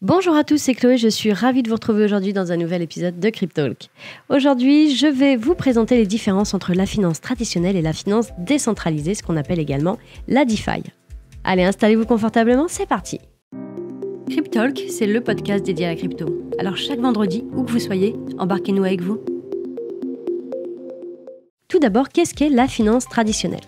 Bonjour à tous, c'est Chloé, je suis ravie de vous retrouver aujourd'hui dans un nouvel épisode de Cryptalk. Aujourd'hui, je vais vous présenter les différences entre la finance traditionnelle et la finance décentralisée, ce qu'on appelle également la DeFi. Allez, installez-vous confortablement, c'est parti. Cryptalk, c'est le podcast dédié à la crypto. Alors chaque vendredi, où que vous soyez, embarquez-nous avec vous. Tout d'abord, qu'est-ce qu'est la finance traditionnelle ?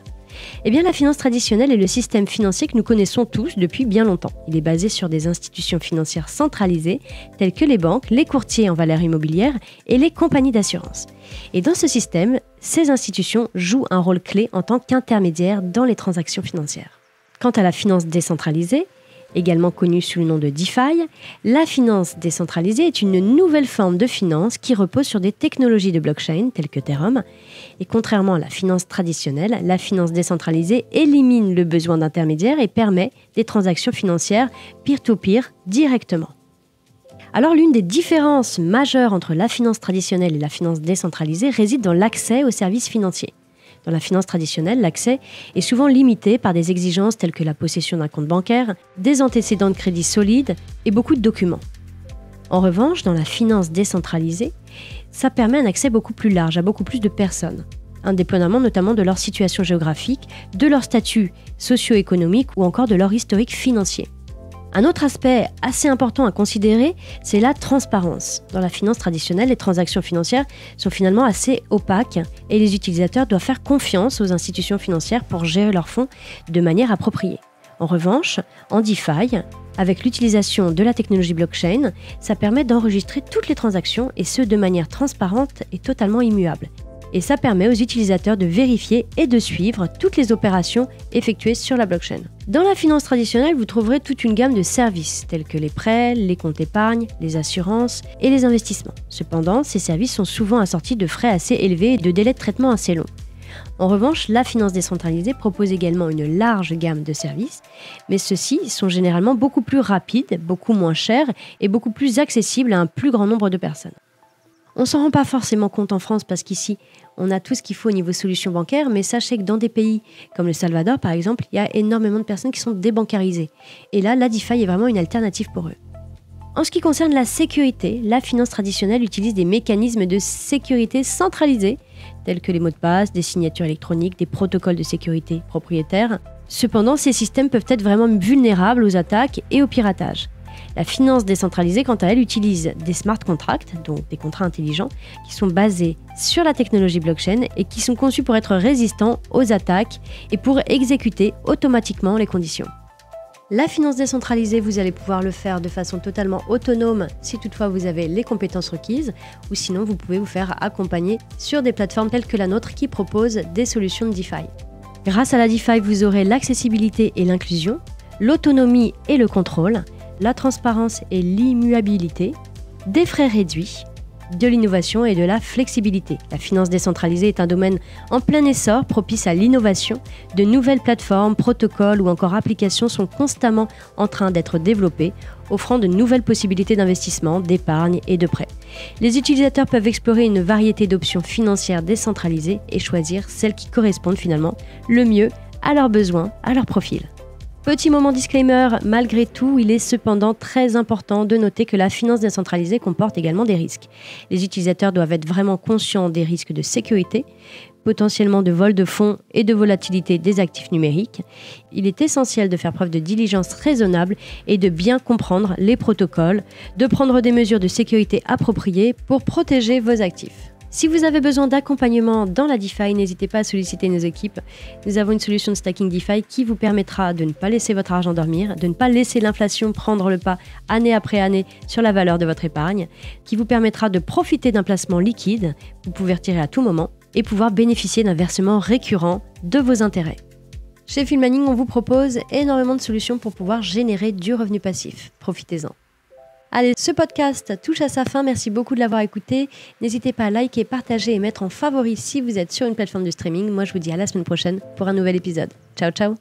Eh bien, la finance traditionnelle est le système financier que nous connaissons tous depuis bien longtemps. Il est basé sur des institutions financières centralisées, telles que les banques, les courtiers en valeurs immobilières et les compagnies d'assurance. Et dans ce système, ces institutions jouent un rôle clé en tant qu'intermédiaires dans les transactions financières. Quant à la finance décentralisée, également connue sous le nom de DeFi, la finance décentralisée est une nouvelle forme de finance qui repose sur des technologies de blockchain telles que Ethereum. Et contrairement à la finance traditionnelle, la finance décentralisée élimine le besoin d'intermédiaires et permet des transactions financières peer-to-peer directement. Alors l'une des différences majeures entre la finance traditionnelle et la finance décentralisée réside dans l'accès aux services financiers. Dans la finance traditionnelle, l'accès est souvent limité par des exigences telles que la possession d'un compte bancaire, des antécédents de crédit solides et beaucoup de documents. En revanche, dans la finance décentralisée, ça permet un accès beaucoup plus large à beaucoup plus de personnes, indépendamment notamment de leur situation géographique, de leur statut socio-économique ou encore de leur historique financier. Un autre aspect assez important à considérer, c'est la transparence. Dans la finance traditionnelle, les transactions financières sont finalement assez opaques et les utilisateurs doivent faire confiance aux institutions financières pour gérer leurs fonds de manière appropriée. En revanche, en DeFi, avec l'utilisation de la technologie blockchain, ça permet d'enregistrer toutes les transactions et ce de manière transparente et totalement immuable. Et ça permet aux utilisateurs de vérifier et de suivre toutes les opérations effectuées sur la blockchain. Dans la finance traditionnelle, vous trouverez toute une gamme de services tels que les prêts, les comptes épargne, les assurances et les investissements. Cependant, ces services sont souvent assortis de frais assez élevés et de délais de traitement assez longs. En revanche, la finance décentralisée propose également une large gamme de services, mais ceux-ci sont généralement beaucoup plus rapides, beaucoup moins chers et beaucoup plus accessibles à un plus grand nombre de personnes. On ne s'en rend pas forcément compte en France parce qu'ici, on a tout ce qu'il faut au niveau solutions bancaires, mais sachez que dans des pays comme le Salvador, par exemple, il y a énormément de personnes qui sont débancarisées. Et là, la DeFi est vraiment une alternative pour eux. En ce qui concerne la sécurité, la finance traditionnelle utilise des mécanismes de sécurité centralisés, tels que les mots de passe, des signatures électroniques, des protocoles de sécurité propriétaires. Cependant, ces systèmes peuvent être vraiment vulnérables aux attaques et au piratage. La finance décentralisée, quant à elle, utilise des smart contracts, donc des contrats intelligents, qui sont basés sur la technologie blockchain et qui sont conçus pour être résistants aux attaques et pour exécuter automatiquement les conditions. La finance décentralisée, vous allez pouvoir le faire de façon totalement autonome si toutefois vous avez les compétences requises, ou sinon vous pouvez vous faire accompagner sur des plateformes telles que la nôtre qui proposent des solutions de DeFi. Grâce à la DeFi, vous aurez l'accessibilité et l'inclusion, l'autonomie et le contrôle, la transparence et l'immuabilité, des frais réduits, de l'innovation et de la flexibilité. La finance décentralisée est un domaine en plein essor, propice à l'innovation. De nouvelles plateformes, protocoles ou encore applications sont constamment en train d'être développées, offrant de nouvelles possibilités d'investissement, d'épargne et de prêt. Les utilisateurs peuvent explorer une variété d'options financières décentralisées et choisir celles qui correspondent finalement le mieux à leurs besoins, à leur profil. Petit moment disclaimer, malgré tout, il est cependant très important de noter que la finance décentralisée comporte également des risques. Les utilisateurs doivent être vraiment conscients des risques de sécurité, potentiellement de vol de fonds et de volatilité des actifs numériques. Il est essentiel de faire preuve de diligence raisonnable et de bien comprendre les protocoles, de prendre des mesures de sécurité appropriées pour protéger vos actifs. Si vous avez besoin d'accompagnement dans la DeFi, n'hésitez pas à solliciter nos équipes. Nous avons une solution de stacking DeFi qui vous permettra de ne pas laisser votre argent dormir, de ne pas laisser l'inflation prendre le pas année après année sur la valeur de votre épargne, qui vous permettra de profiter d'un placement liquide, vous pouvez retirer à tout moment, et pouvoir bénéficier d'un versement récurrent de vos intérêts. Chez Filmaning, on vous propose énormément de solutions pour pouvoir générer du revenu passif. Profitez-en. Allez, ce podcast touche à sa fin. Merci beaucoup de l'avoir écouté. N'hésitez pas à liker, partager et mettre en favori si vous êtes sur une plateforme de streaming. Moi, je vous dis à la semaine prochaine pour un nouvel épisode. Ciao, ciao.